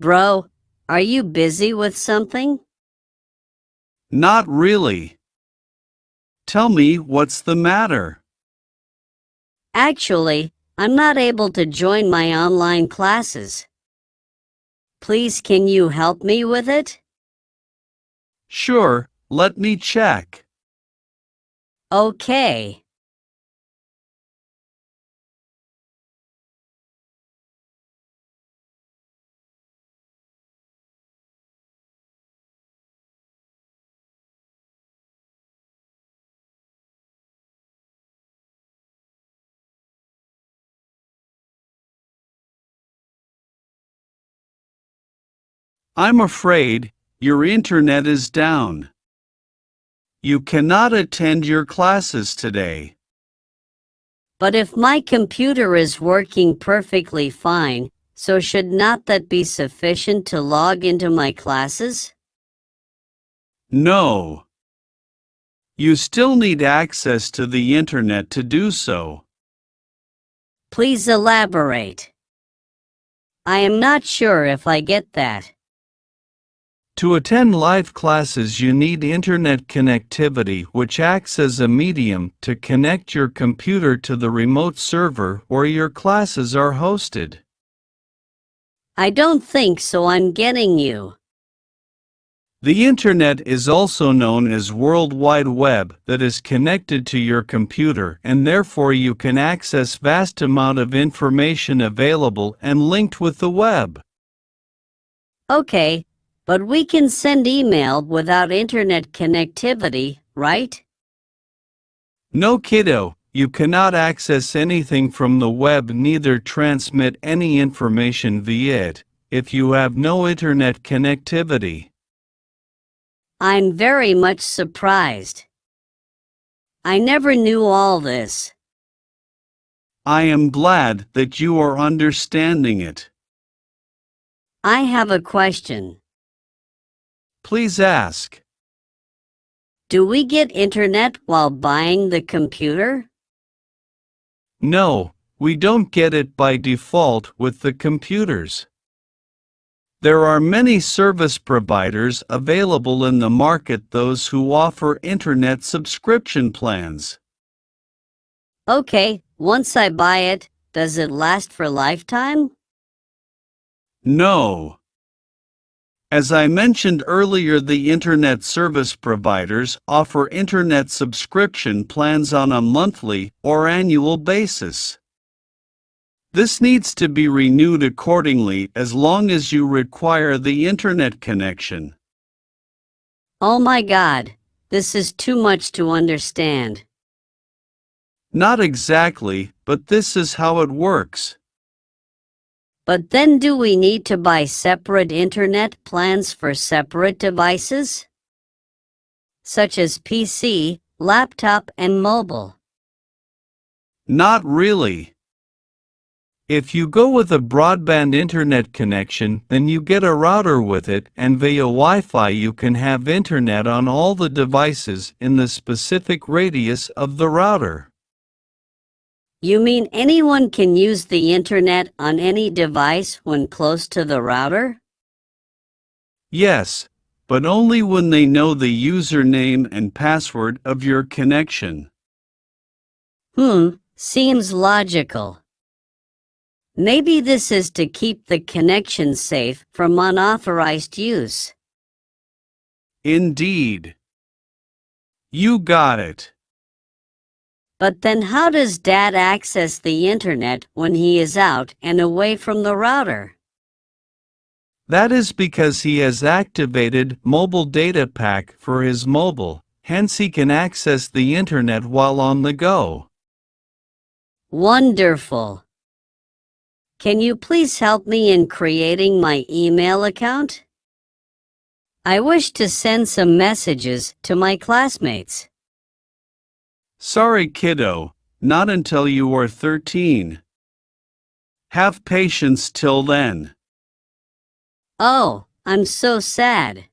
Bro, are you busy with something? Not really. Tell me what's the matter. Actually, I'm not able to join my online classes. Please, can you help me with it? Sure, let me check. Okay. I'm afraid your internet is down. You cannot attend your classes today. But if my computer is working perfectly fine, so should not that be sufficient to log into my classes? No. You still need access to the internet to do so. Please elaborate. I am not sure if I get that. To attend live classes, you need internet connectivity, which acts as a medium to connect your computer to the remote server where your classes are hosted. I don't think so. I'm getting you. The internet is also known as World Wide Web, that is connected to your computer, and therefore you can access vast amount of information available and linked with the web. Okay, but we can send email without internet connectivity, right? No, kiddo, you cannot access anything from the web, neither transmit any information via it, if you have no internet connectivity. I'm very much surprised. I never knew all this. I am glad that you are understanding it. I have a question. Please ask. Do we get internet while buying the computer? No, we don't get it by default with the computers. There are many service providers available in the market, those who offer internet subscription plans. Okay, once I buy it, does it last for lifetime? No. As I mentioned earlier, the internet service providers offer internet subscription plans on a monthly or annual basis. This needs to be renewed accordingly as long as you require the internet connection. Oh my God, this is too much to understand. Not exactly, but this is how it works. But then do we need to buy separate internet plans for separate devices? Such as PC, laptop, and mobile. Not really. If you go with a broadband internet connection, then you get a router with it, and via Wi-Fi you can have internet on all the devices in the specific radius of the router. You mean anyone can use the internet on any device when close to the router? Yes, but only when they know the username and password of your connection. Seems logical. Maybe this is to keep the connection safe from unauthorized use. Indeed. You got it. But then how does Dad access the internet when he is out and away from the router? That is because he has activated Mobile Data Pack for his mobile, hence he can access the internet while on the go. Wonderful. Can you please help me in creating my email account? I wish to send some messages to my classmates. Sorry, kiddo, not until you are 13. Have patience till then. Oh, I'm so sad.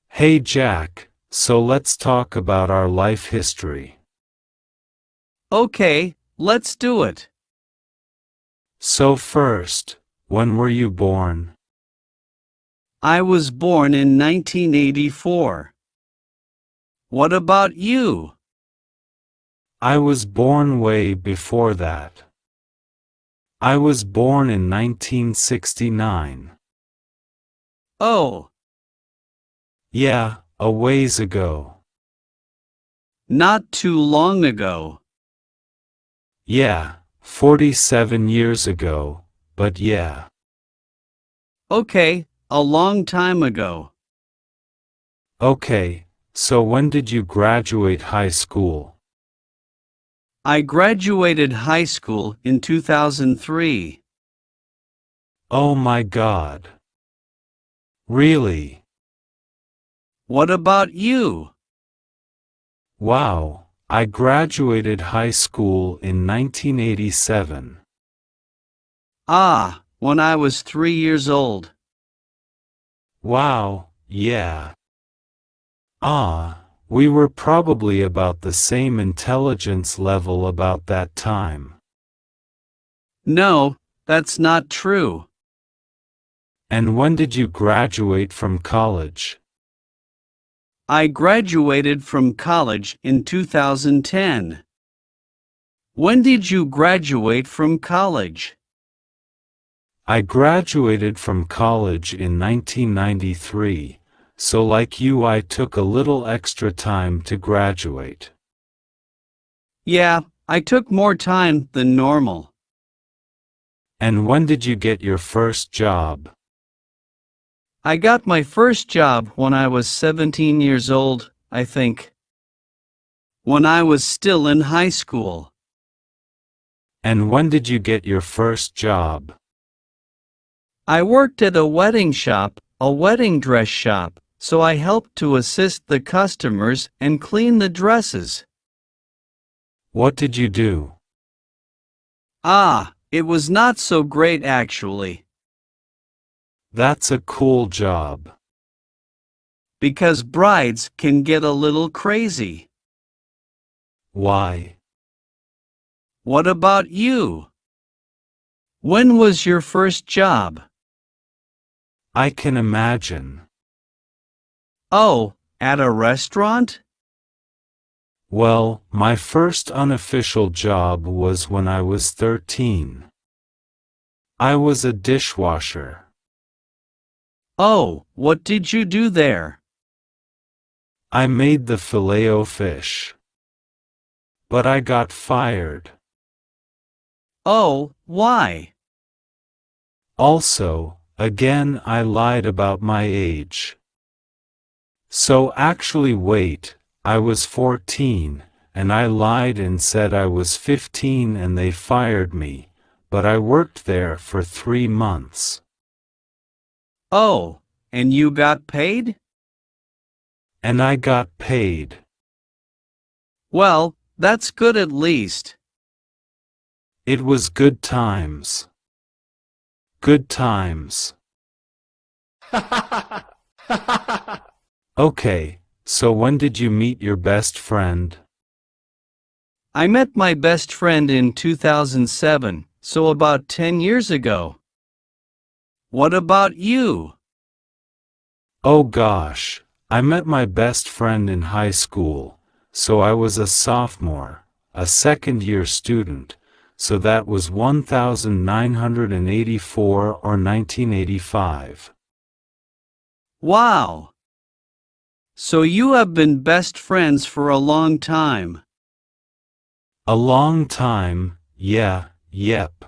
Hey Jack, so let's talk about our life history. Okay, let's do it. So first, when were you born? I was born in 1984. What about you? I was born way before that. I was born in 1969. Oh, Yeah, a ways ago. not too long ago. Yeah, 47 years ago, but yeah. Okay, a long time ago. Okay, so when did you graduate high school? I graduated high school in 2003. Oh my God. Really? What about you? Wow, I graduated high school in 1987. Ah, when I was 3 years old. Wow, yeah. We were probably about the same intelligence level about that time. No, that's not true. And when did you graduate from college? I graduated from college in 2010. When did you graduate from college? I graduated from college in 1993, so like you I took a little extra time to graduate. Yeah, I took more time than normal. And when did you get your first job? I got my first job when I was 17 years old, I think. When I was still in high school. And when did you get your first job? I worked at a wedding shop, a wedding dress shop, so I helped to assist the customers and clean the dresses. What did you do? Ah, it was not so great actually. That's a cool job. Because brides can get a little crazy. Why? What about you? When was your first job? I can imagine. Oh, at a restaurant? Well, my first unofficial job was when I was 13. I was a dishwasher. Oh, what did you do there? I made the filet-o-fish. But I got fired. Oh, why? Also, again I lied about my age. So actually wait, I was 14, and I lied and said I was 15 and they fired me, but I worked there for 3 months. Oh, and you got paid? And I got paid. Well, that's good at least. It was good times. Good times. Okay, so when did you meet your best friend? I met my best friend in 2007, so about 10 years ago. What about you? Oh gosh, I met my best friend in high school, so I was a sophomore, a second-year student, so that was 1984 or 1985. Wow! So you have been best friends for a long time. A long time, yeah, yep.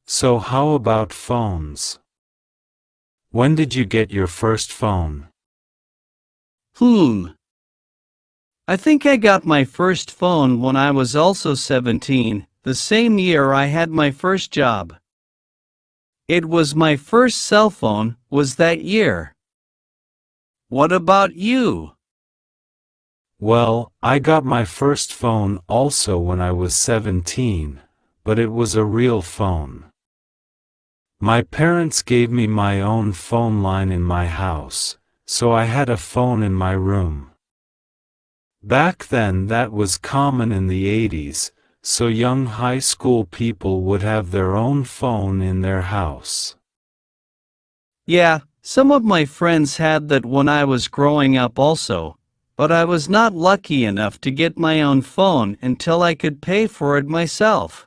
So how about phones? When did you get your first phone? I think I got my first phone when I was also 17, the same year I had my first job. It was my first cell phone, was that year. What about you? Well, I got my first phone also when I was 17, but it was a real phone. My parents gave me my own phone line in my house, so I had a phone in my room. Back then that was common in the 80s, so young high school people would have their own phone in their house. Yeah, some of my friends had that when I was growing up also, but I was not lucky enough to get my own phone until I could pay for it myself.